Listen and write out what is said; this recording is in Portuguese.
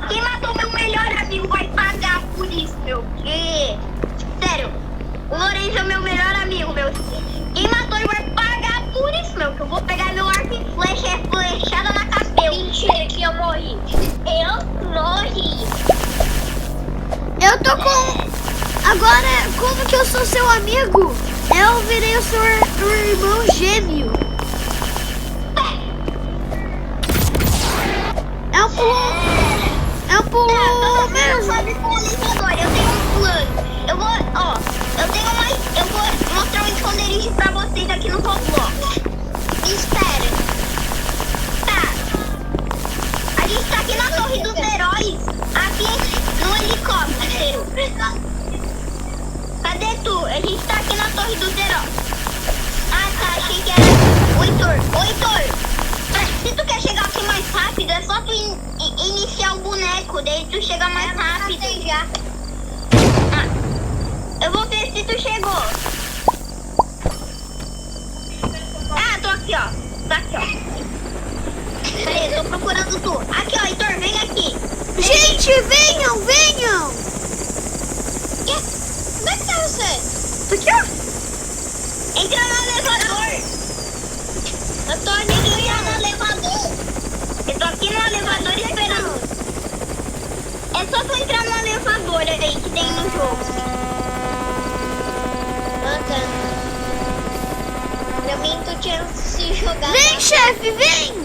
Quem matou meu melhor amigo vai pagar por isso, meu. Sério, o Lourenço é meu melhor amigo, meu. Quem matou ele vai pagar por isso, meu. Que eu vou pegar meu arco e flechada na cabeça. Mentira que eu morri. Eu morri. Eu tô com... Agora, como que eu sou seu amigo? Eu virei o seu irmão gêmeo. É um pulo mesmo. Eu tenho um plano. Eu vou mostrar um esconderijo pra vocês aqui no Roblox. Espera. Tá. A gente tá aqui na Torre dos Heróis. Aqui no helicóptero. Cadê tu? A gente tá aqui na Torre dos Heróis. Ah, tá. Achei que era o Heitor. Se tu quer chegar aqui mais rápido, é só tu iniciar o boneco. Daí tu chega mais rápido. Já. Eu vou ver se tu chegou. Ah, tô aqui, ó. Tá aqui, ó. Peraí, tô procurando tu. Aqui, ó, Heitor, vem aqui. Gente, venham! Onde é que tá você? Tô aqui, ó. Entra no elevador. Eu tô aqui no elevador. Eu tô aqui no elevador esperando. É só tu entrar no elevador aí que tem no jogo. Pra mim tu tinha se jogado. Vem, chefe, vem!